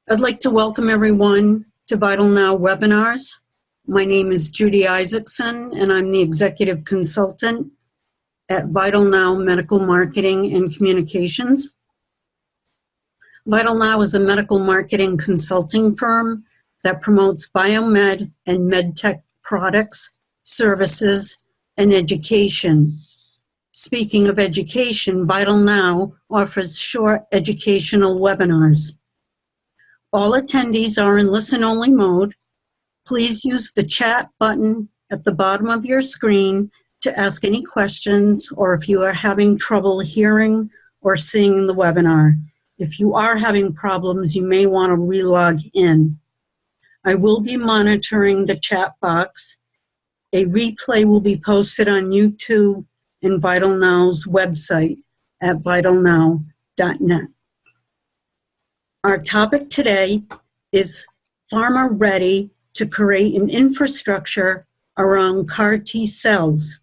I'd like to welcome everyone to Vital Now webinars. My name is Judy Isaacson, and I'm the Executive Consultant at Vital Now Medical Marketing and Communications. Vital Now is a medical marketing consulting firm that promotes biomed and medtech products, services, and education. Speaking of education, Vital Now offers short educational webinars. All attendees are in listen-only mode. Please use the chat button at the bottom of your screen to ask any questions or if you are having trouble hearing or seeing the webinar. If you are having problems, you may want to relog in. I will be monitoring the chat box. A replay will be posted on YouTube and Vital Now's website at vitalnow.net. Our topic today is Pharma ready to create an infrastructure around CAR T cells.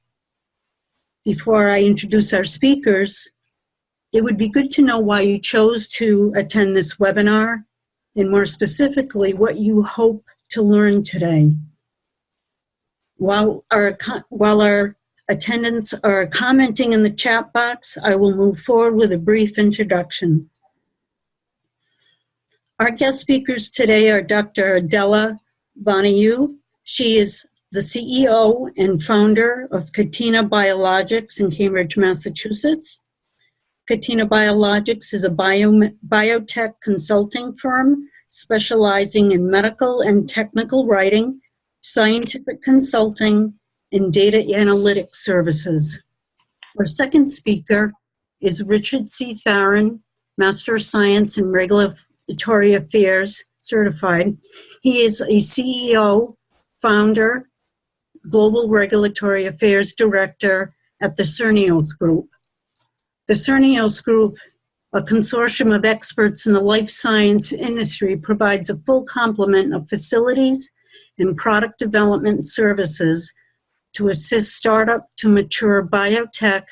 Before I introduce our speakers, it would be good to know why you chose to attend this webinar, and more specifically, what you hope to learn today. While our attendants are commenting in the chat box, I will move forward with a brief introduction. Our guest speakers today are Dr. Adela Bonoiu. She is the CEO and founder of Catena Biologics in Cambridge, Massachusetts. Catena Biologics is a biotech consulting firm specializing in medical and technical writing, scientific consulting, and data analytics services. Our second speaker is Richard C. Tharin, Master of Science in Regulatory Affairs certified. He is a CEO, founder, Global Regulatory Affairs Director at the Cerneos Group. The Cerneos Group, a consortium of experts in the life science industry, provides a full complement of facilities and product development services to assist startup to mature biotech,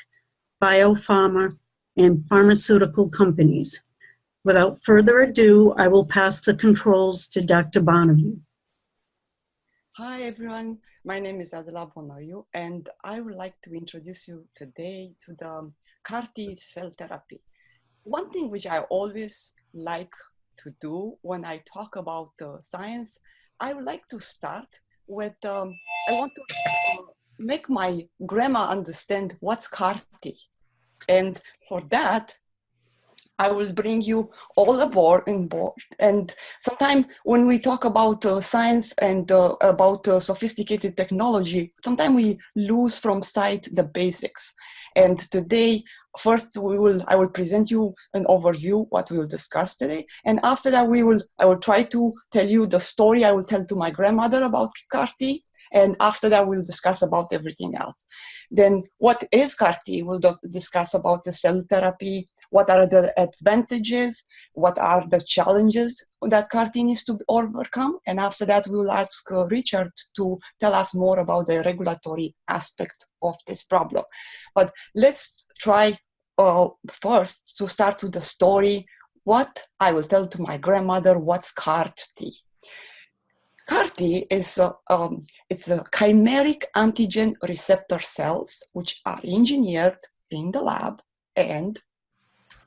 biopharma, and pharmaceutical companies. Without further ado, I will pass the controls to Dr. Bonoiu. Hi everyone, my name is Adela Bonoiu, and I would like to introduce you today to the CAR T cell therapy. One thing which I always like to do when I talk about science, I would like to start with, I want to make my grandma understand what's CAR T. And for that, I will bring you all aboard. And sometimes when we talk about science and about sophisticated technology, sometimes we lose from sight the basics. And today, first I will present you an overview what we will discuss today. And after that, I will try to tell you the story I will tell to my grandmother about CAR T. And after that, we'll discuss about everything else. Then what is CAR T? We'll discuss about the cell therapy, what are the advantages, what are the challenges that CAR T needs to overcome. And after that, we will ask Richard to tell us more about the regulatory aspect of this problem. But let's try first to start with the story, what I will tell to my grandmother, what's CAR T. CAR T is it's a chimeric antigen receptor cells which are engineered in the lab, and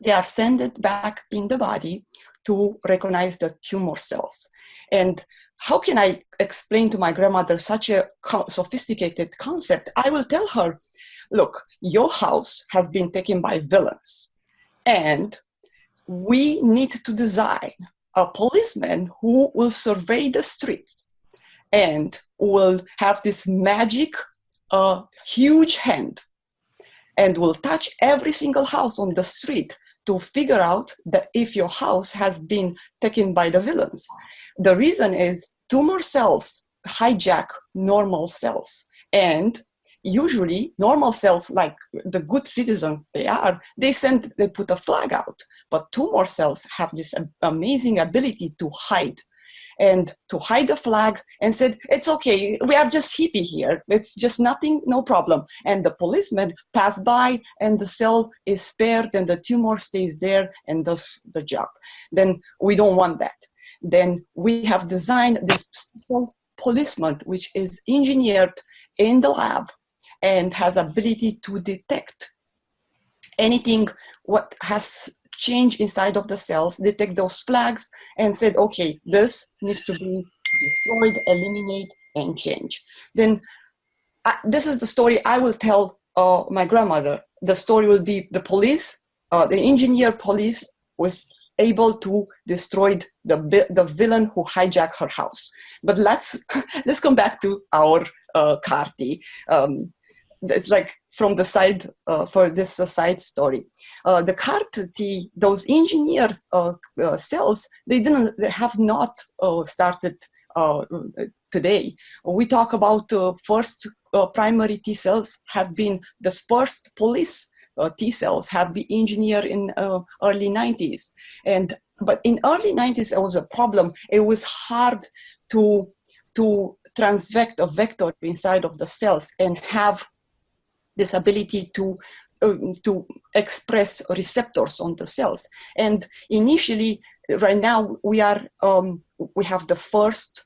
they are sent back in the body to recognize the tumor cells. And how can I explain to my grandmother such a sophisticated concept? I will tell her, look, your house has been taken by villains, and we need to design a policeman who will survey the street and will have this magic huge hand and will touch every single house on the street to figure out that if your house has been taken by the villains. The reason is tumor cells hijack normal cells, and usually normal cells, like the good citizens they are, they put a flag out. But tumor cells have this amazing ability to hide. And to hide the flag and said, it's okay, we are just hippie here. It's just nothing, no problem. And the policeman passed by and the cell is spared and the tumor stays there and does the job. Then we don't want that. then we have designed this special policeman, which is engineered in the lab and has ability to detect anything what has changed inside of the cells, detect those flags, and said, okay, this needs to be destroyed, eliminate, and change. Then this is the story I will tell my grandmother. The story will be the police, the engineer police was able to destroy the villain who hijacked her house. But let's come back to our CAR-T. It's like from the side, for this side story. The CAR-T, those engineered cells, they have not started today. We talk about first primary T cells have been the first police T cells have been engineered in early 90s. But in early 90s, it was a problem. It was hard to transfect a vector inside of the cells and have this ability to express receptors on the cells. And initially, right now, we have the first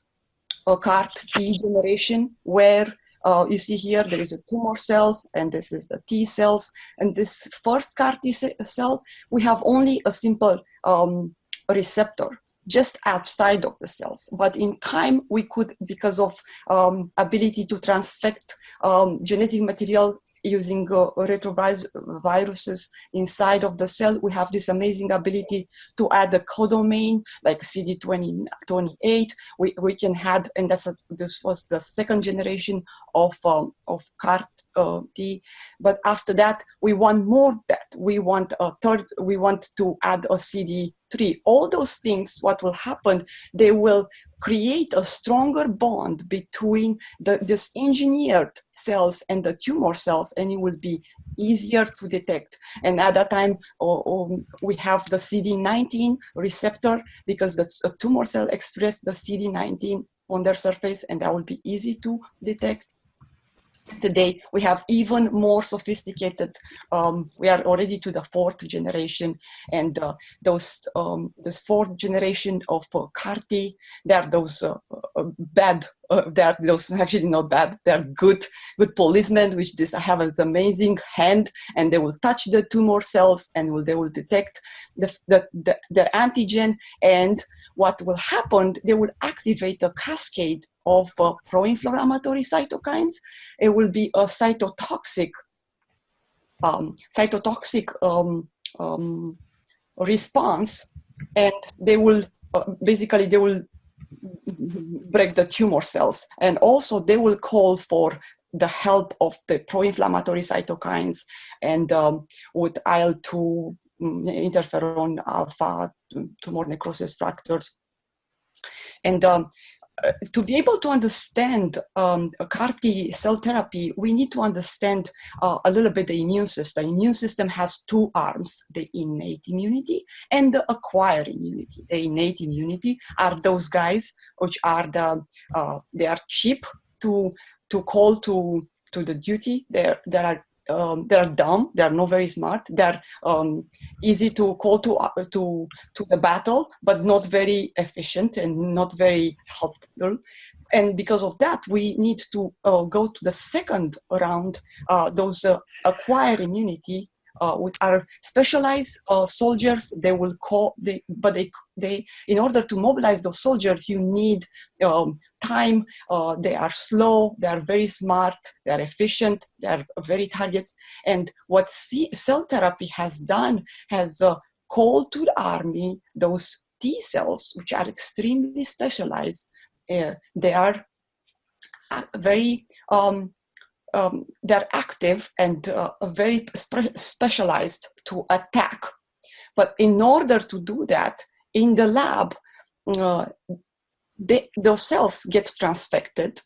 CAR-T generation where you see here there is a tumor cells, and this is the T cells. And this first CAR-T cell, we have only a simple receptor just outside of the cells. But in time, we could, because of ability to transfect genetic material using retroviruses inside of the cell, we have this amazing ability to add a codomain like CD28. We can add, and this was the second generation of CAR-T. But after that, we want more that. We want a third, we want to add a CD3. All those things, what will happen, they will create a stronger bond between this engineered cells and the tumor cells, and it will be easier to detect. And at that time, we have the CD19 receptor because the tumor cell express the CD19 on their surface, and that will be easy to detect. Today, we have even more sophisticated, we are already to the fourth generation, and those fourth generation of CAR-T, they are those bad, they are those actually not bad, they are good policemen, which have this amazing hand, and they will touch the tumor cells and they will detect the antigen, and what will happen, they will activate a cascade of pro-inflammatory cytokines. It will be a cytotoxic response, and they will basically they will break the tumor cells, and also they will call for the help of the pro-inflammatory cytokines and with IL-2, interferon alpha, tumor necrosis factors. And to be able to understand CAR-T cell therapy, we need to understand a little bit the immune system. The immune system has two arms, the innate immunity and the acquired immunity. The innate immunity are those guys which are they are cheap to call to the duty. They're dumb. They're not very smart. They're easy to call to the battle, but not very efficient and not very helpful. And because of that, we need to go to the second round. Those acquired immunity, which are specialized soldiers. They will call. They in order to mobilize those soldiers, you need time. They are slow. They are very smart. They are efficient. They are very target. And what cell therapy has done has called to the army those T cells, which are extremely specialized. They are very they're active and very specialized to attack. But in order to do that, in the lab, those cells get transfected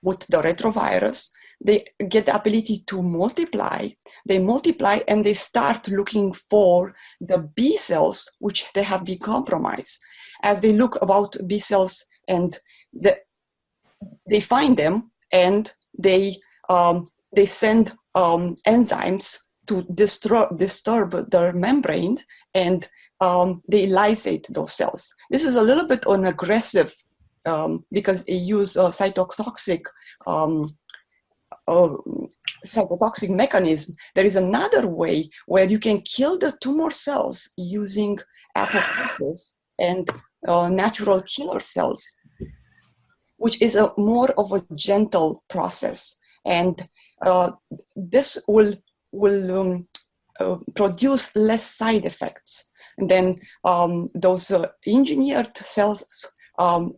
with the retrovirus. They get the ability to multiply. They multiply and they start looking for the B cells, which they have been compromised. As they look about B cells and they find them, and they send enzymes to disturb their membrane, and they lysate those cells. This is a little bit aggressive because it uses a cytotoxic mechanism. There is another way where you can kill the tumor cells using apoptosis and natural killer cells, which is a more of a gentle process. And this will produce less side effects. And then those engineered cells,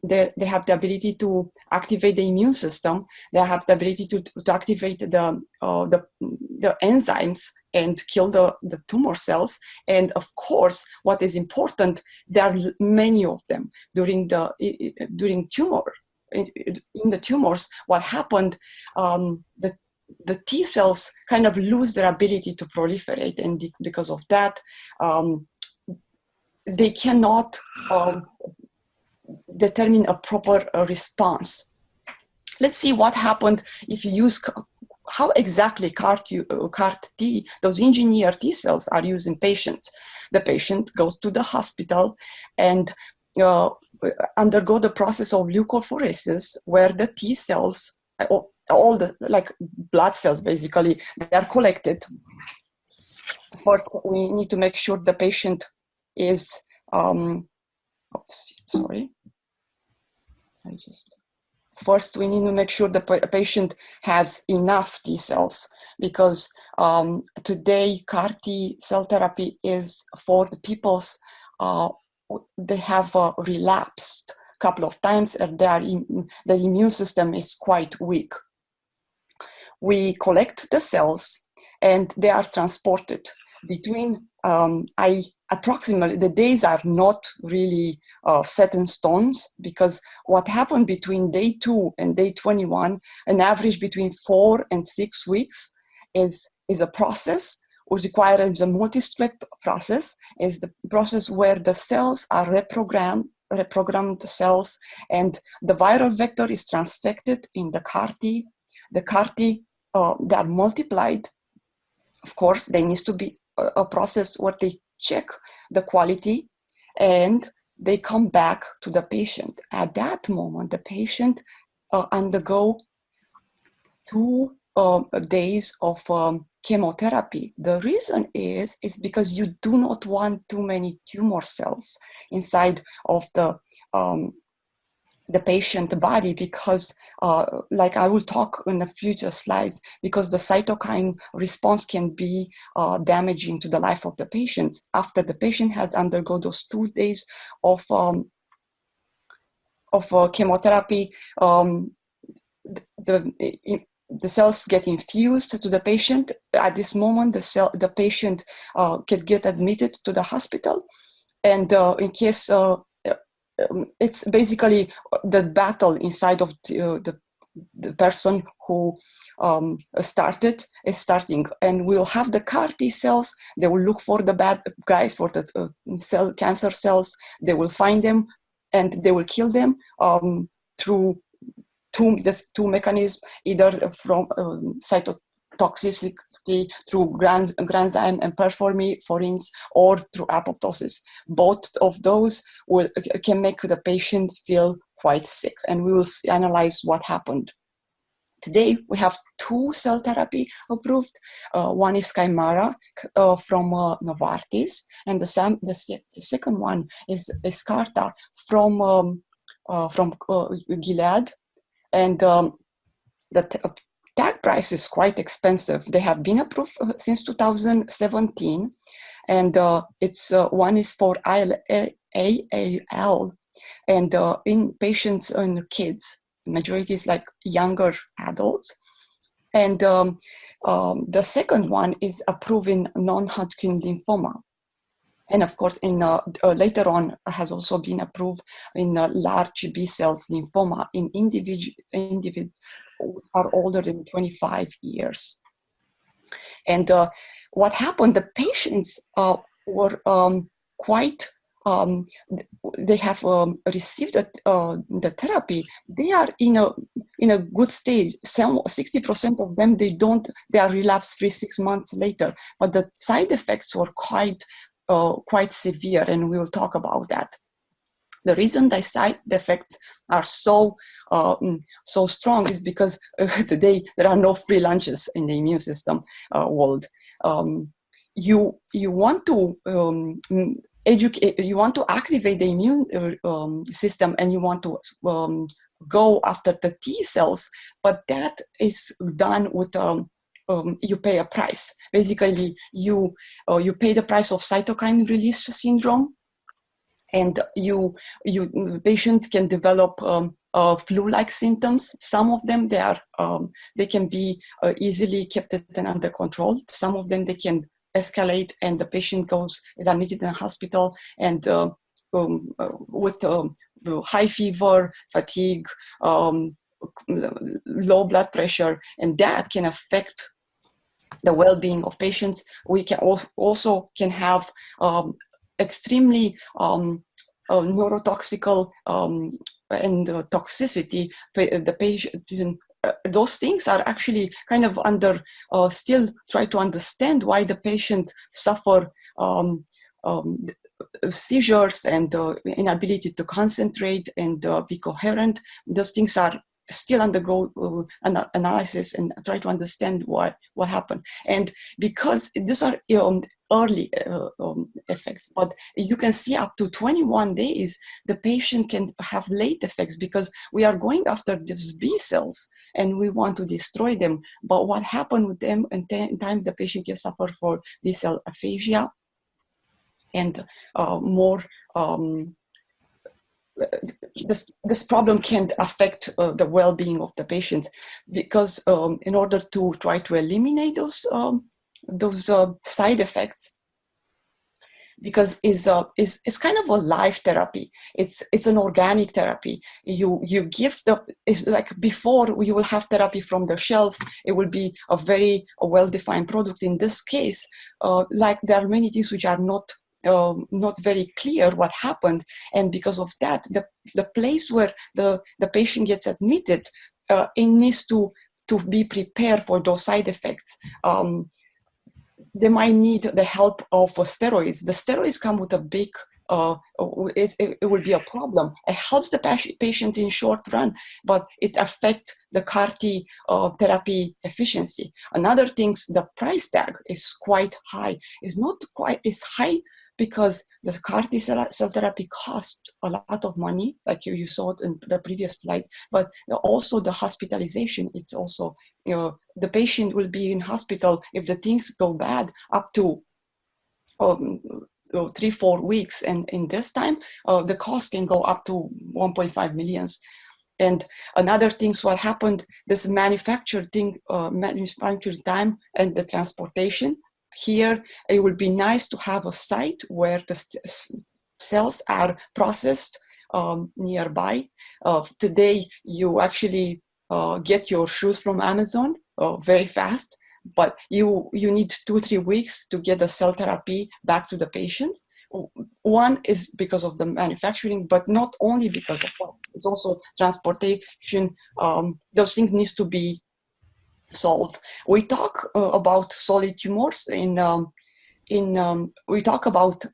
they have the ability to activate the immune system. They have the ability to activate the enzymes and kill the tumor cells. And of course, what is important, there are many of them during tumor. In the tumors, what happened, the T cells kind of lose their ability to proliferate, and because of that, they cannot determine a proper response. Let's see what happened if you use, how exactly CAR-T, those engineered T cells are used in patients. The patient goes to the hospital and undergo the process of leukapheresis, where the T cells, all the like blood cells basically, they are collected. First, we need to make sure the patient is, First, we need to make sure the patient has enough T cells, because today CAR-T cell therapy is for the people's, they have relapsed a couple of times, and the immune system is quite weak. We collect the cells and they are transported between, approximately, the days are not really set in stones, because what happened between day 2 and day 21, an average between 4 and 6 weeks, is a process which requires a multi-step process. Is the process where the cells are reprogrammed cells, and the viral vector is transfected in the CAR-T. The CAR-T, they are multiplied. Of course, there needs to be a process where they check the quality and they come back to the patient. At that moment, the patient undergo 2 days of chemotherapy. The reason is because you do not want too many tumor cells inside of the patient body, because like I will talk in the future slides, because the cytokine response can be damaging to the life of the patient. After the patient had undergone those 2 days of chemotherapy, the cells get infused to the patient. At this moment, the patient can get admitted to the hospital, and in case it's basically the battle inside of the person who started is starting, and we'll have the CAR-T cells. They will look for the bad guys, for the cancer cells. They will find them and they will kill them through two mechanisms, either from cytotoxicity through granzyme and perforins, or through apoptosis. Both of those can make the patient feel quite sick, and we will analyze what happened. Today, we have 2 cell therapy approved. One is Kymera from Novartis, and the second one is Escarta from Gilead. And the tag price is quite expensive. They have been approved since 2017, and it's one is for ALL, and in patients and kids. Majority is like younger adults, and the second one is approved in non-Hodgkin lymphoma, and of course in later on has also been approved in large B cells lymphoma in individuals who are older than 25 years. And what happened? The patients were quite. They have received the therapy. They are in a good stage. 60% of them, they are relapse free 6 months later. But the side effects were quite quite severe, and we will talk about that. The reason the side effects are so strong is because today there are no free lunches in the immune system world. You want to educate, you want to activate the immune system, and you want to go after the T cells, but that is done with you pay a price. Basically, you pay the price of cytokine release syndrome, and patient can develop flu-like symptoms. Some of them they can be easily kept under control. Some of them they can escalate, and the patient is admitted in a hospital and with high fever, fatigue, low blood pressure, and that can affect the well-being of patients. We can also have extremely neurotoxical and toxicity. The patient, those things are actually kind of under still try to understand why the patient suffer seizures and inability to concentrate and be coherent. Those things are still undergo analysis and try to understand what happened. And because these are early effects, but you can see up to 21 days, the patient can have late effects because we are going after these B cells and we want to destroy them. But what happened with them, in time the patient can suffer for B cell aphasia and more. This problem can affect the well-being of the patient, because in order to try to eliminate those side effects, because it's kind of a live therapy. It's an organic therapy. You give it's like before you will have therapy from the shelf. It will be a very well-defined product. In this case, like there are many things which are not very clear what happened, and because of that, the place where the patient gets admitted, it needs to be prepared for those side effects. They might need the help of steroids. The steroids come with a big, it will be a problem. It helps the patient in short run, but it affects the CAR-T therapy efficiency. Another thing, the price tag is quite high. It's high because the CAR-T cell therapy costs a lot of money, like you saw it in the previous slides, but also the hospitalization, it's also, the patient will be in hospital if the things go bad up to 3-4 weeks, and in this time, the cost can go up to 1.5 million. And another things what happened, this manufacturing time and the transportation. Here, it would be nice to have a site where the cells are processed nearby. Today, you actually get your shoes from Amazon very fast, but you need 2-3 weeks to get the cell therapy back to the patients. One is because of the manufacturing, but not only because of that. It's also transportation. Those things need to be solved. We talk about solid tumors we talk about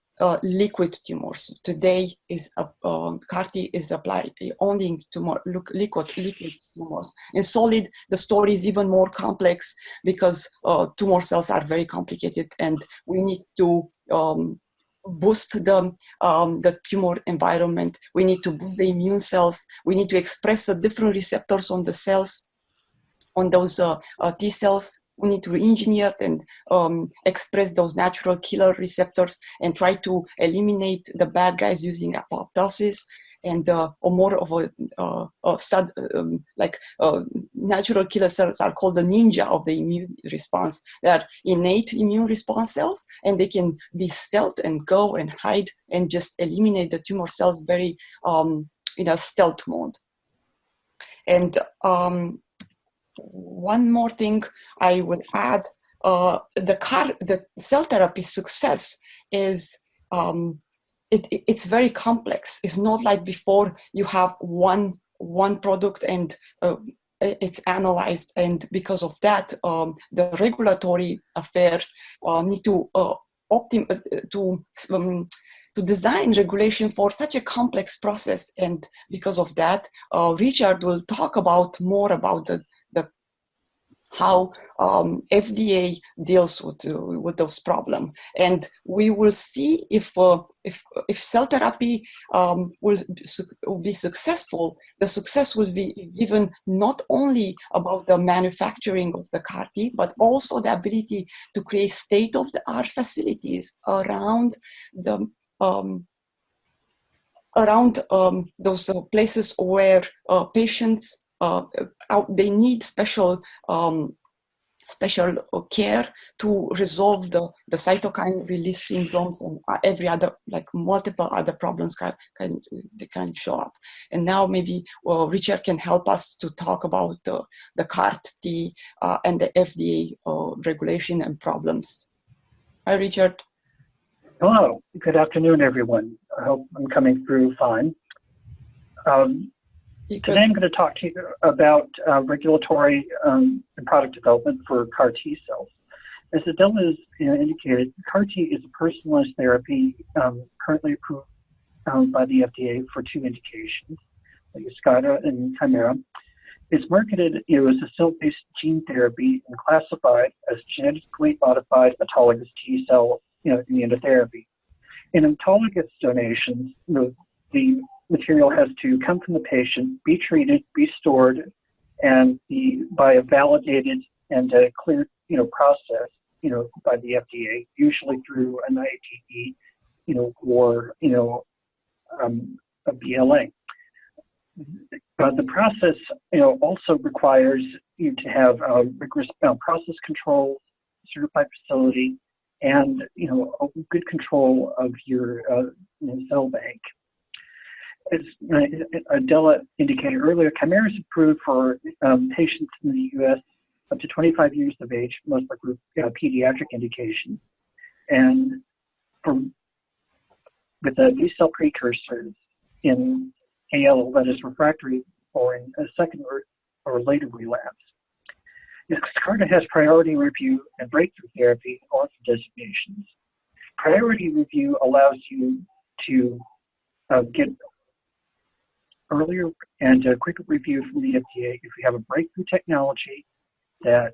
liquid tumors. Today is CAR-T is applied only to liquid tumors. In solid, the story is even more complex because tumor cells are very complicated, and we need to boost the tumor environment. We need to boost the immune cells. We need to express the different receptors on the cells, on those T cells. We need to engineer and express those natural killer receptors and try to eliminate the bad guys using apoptosis, and or more of natural killer cells are called the ninja of the immune response. They are innate immune response cells, and they can be stealth and go and hide and just eliminate the tumor cells very in a stealth mode. And one more thing I would add, the cell therapy success is it's very complex. It's not like before you have one product and it's analyzed, and because of that, the regulatory affairs need to to design regulation for such a complex process. And because of that, Richard will talk about more about the how FDA deals with those problems, and we will see if cell therapy will be successful. The success will be given not only about the manufacturing of the CAR-T, but also the ability to create state-of-the-art facilities around the those places where patients they need special care to resolve the cytokine release syndromes and every other, like multiple other problems they can show up. And now maybe Richard can help us to talk about the CAR-T and the FDA regulation and problems. Hi, Richard. Hello, good afternoon, everyone. I hope I'm coming through fine. Today I'm going to talk to you about regulatory and product development for CAR-T cells. As Adela has indicated, CAR-T is a personalized therapy currently approved by the FDA for 2 indications, Yescarta and Chimera. It's marketed as a cell-based gene therapy and classified as genetically modified autologous T cell immunotherapy. In autologous donations, the material has to come from the patient, be treated, be stored, and be by a validated and a cleared, process, by the FDA, usually through an IATE, or a BLA. But the process, also requires you to have rigorous process control, certified facility, and a good control of your cell bank. As Adela indicated earlier, Chimera is approved for patients in the U.S. up to 25 years of age, most likely pediatric indication, and with B-cell precursors in AL that is refractory or in a second or later relapse. Yescarta has priority review and breakthrough therapy and orphan designations. Priority review allows you to get earlier and quicker review from the FDA if you have a breakthrough technology that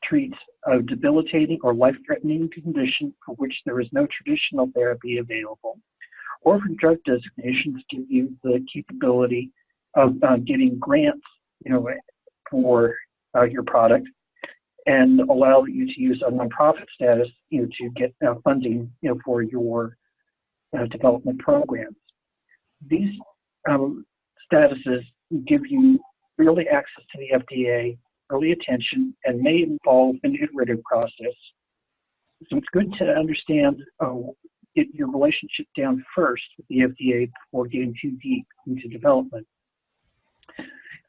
treats a debilitating or life-threatening condition for which there is no traditional therapy available. Orphan drug designations give you the capability of getting grants, for your product, and allow you to use a nonprofit status, to get funding, for your development programs. These statuses give you early access to the FDA, early attention, and may involve an iterative process. So it's good to understand get your relationship down first with the FDA before getting too deep into development.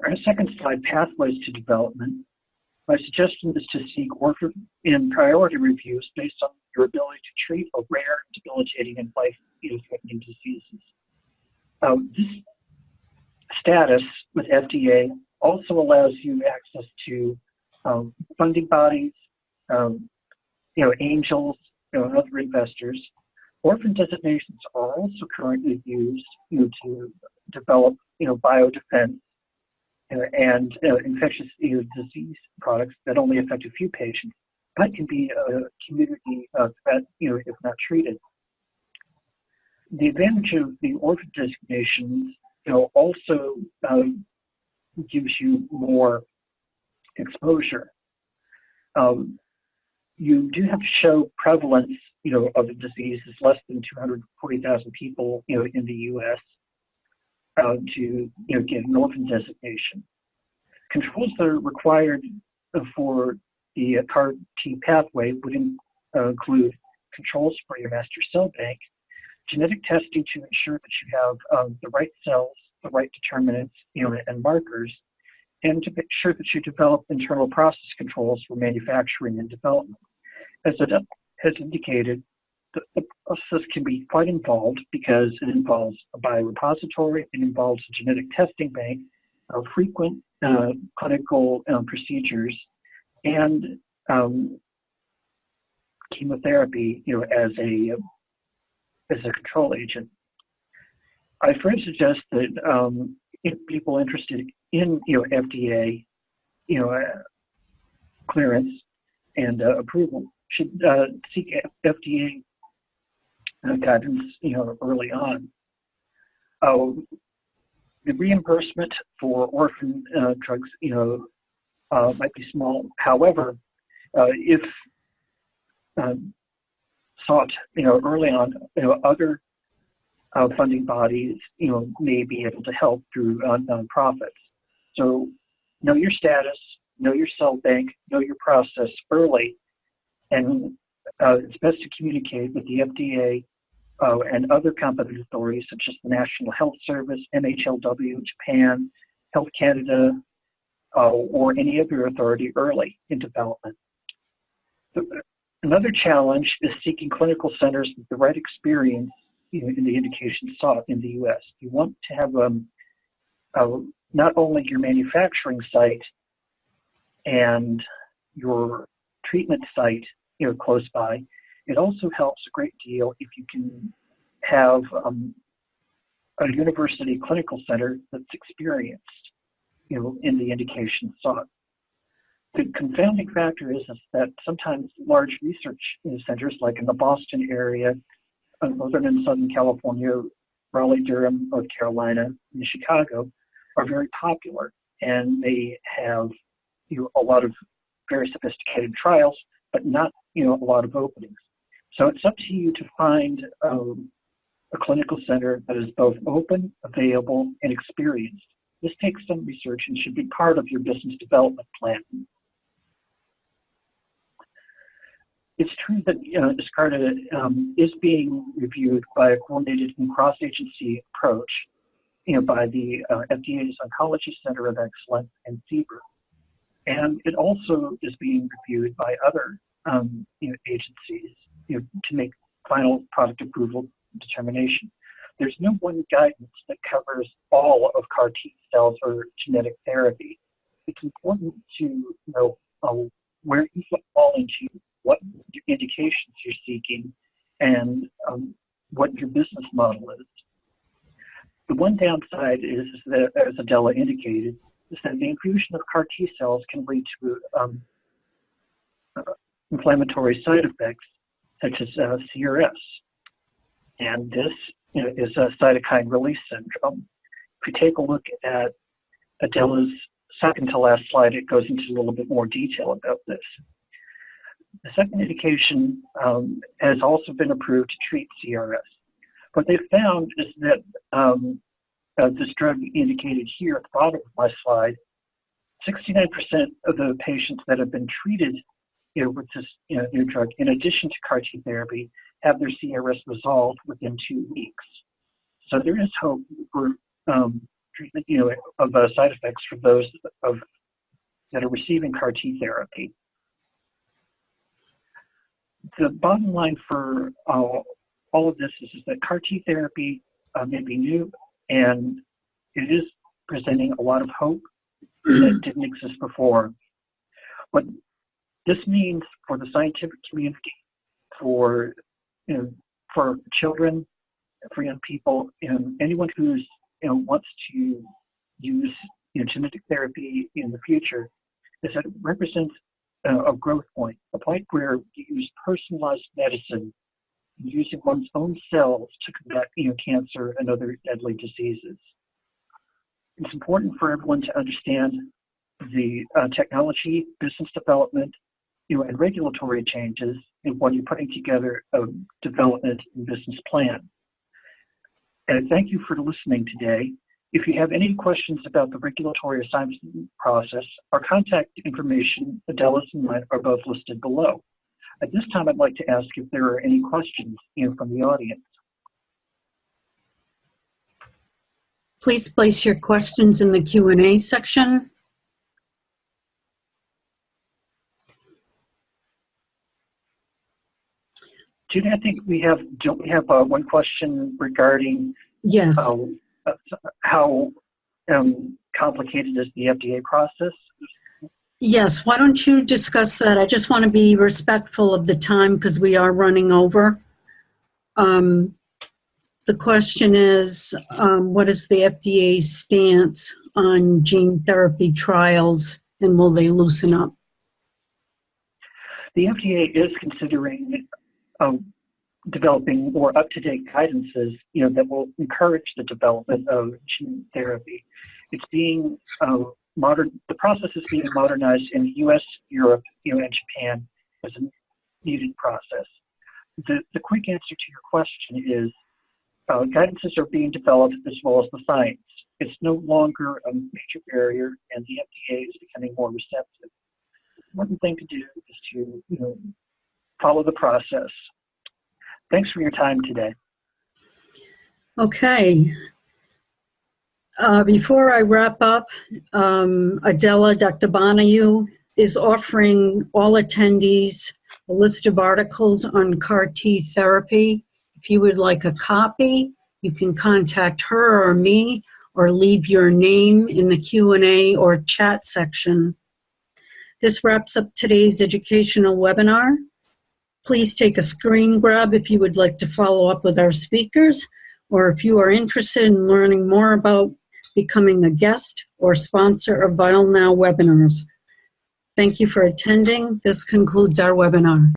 Our second slide, pathways to development. My suggestion is to seek orphan and priority reviews based on your ability to treat a rare, debilitating, and life-threatening diseases. This status with FDA also allows you access to funding bodies, angels, and other investors. Orphan designations are also currently used to develop biodefense and infectious disease products that only affect a few patients, but can be a community threat if not treated. The advantage of the orphan designations also gives you more exposure. You do have to show prevalence, of the disease is less than 240,000 people, in the U.S. To get an orphan designation. Controls that are required for the CAR-T pathway would include controls for your master cell bank, genetic testing to ensure that you have the right cells, the right determinants, and markers, and to make sure that you develop internal process controls for manufacturing and development. As it has indicated, the process can be quite involved because it involves a biorepository, it involves a genetic testing bank, frequent clinical procedures, and chemotherapy, as a control agent. I first suggest that if people interested in FDA clearance and approval should seek FDA guidance early on. The reimbursement for orphan drugs might be small. However, if sought early on, other funding bodies may be able to help through nonprofits. So know your status, know your cell bank, know your process early, and it's best to communicate with the FDA and other competent authorities such as the National Health Service, MHLW, Japan, Health Canada, or any other authority early in development. Another challenge is seeking clinical centers with the right experience in the indication sought in the U.S. You want to have not only your manufacturing site and your treatment site close by, it also helps a great deal if you can have a university clinical center that's experienced in the indication sought. The confounding factor is that sometimes large research centers, like in the Boston area, northern and southern California, Raleigh, Durham, North Carolina, and Chicago, are very popular, and they have a lot of very sophisticated trials, but not a lot of openings. So it's up to you to find a clinical center that is both open, available, and experienced. This takes some research and should be part of your business development plan. It's true that Yescarta is being reviewed by a coordinated and cross-agency approach by the FDA's Oncology Center of Excellence and CBER. And it also is being reviewed by other agencies to make final product approval determination. There's no one guidance that covers all of CAR T cells or genetic therapy. It's important to know where you fall into, what indications you're seeking, and what your business model is. The one downside is that, as Adela indicated, is that the infusion of CAR T cells can lead to inflammatory side effects such as CRS. And this is a cytokine release syndrome. If you take a look at Adela's second to last slide, it goes into a little bit more detail about this. The second indication has also been approved to treat CRS. What they found is that this drug indicated here at the bottom of my slide, 69% of the patients that have been treated with this new drug, in addition to CAR T therapy, have their CRS resolved within 2 weeks. So there is hope for treatment, of side effects for those that are receiving CAR T therapy. The bottom line for all of this is that CAR T therapy may be new, and it is presenting a lot of hope that didn't exist before. What this means for the scientific community, for children, for young people, and anyone who's wants to use genetic therapy in the future, is that it represents a growth point, a point where you use personalized medicine, using one's own cells to combat cancer and other deadly diseases. It's important for everyone to understand the technology, business development, and regulatory changes when you're putting together a development and business plan. And thank you for listening today. If you have any questions about the regulatory assignment process, our contact information, Adela's and mine, are both listed below. At this time, I'd like to ask if there are any questions from the audience. Please place your questions in the Q&A section. Judy, I think don't we have one question regarding Yes. how complicated is the FDA process? Yes, why don't you discuss that? I just want to be respectful of the time because we are running over. The question is, what is the FDA's stance on gene therapy trials, and will they loosen up? The FDA is considering developing more up-to-date guidances, that will encourage the development of gene therapy. It's being the process is being modernized in the U.S., Europe, and Japan as a needed process. The quick answer to your question is guidances are being developed as well as the science. It's no longer a major barrier, and the FDA is becoming more receptive. One thing to do is to follow the process. Thanks for your time today. Okay. Before I wrap up, Adela, Dr. Bonoiu is offering all attendees a list of articles on CAR T therapy. If you would like a copy, you can contact her or me or leave your name in the Q&A or chat section. This wraps up today's educational webinar. Please take a screen grab if you would like to follow up with our speakers, or if you are interested in learning more about becoming a guest or sponsor of Vital Now webinars. Thank you for attending. This concludes our webinar.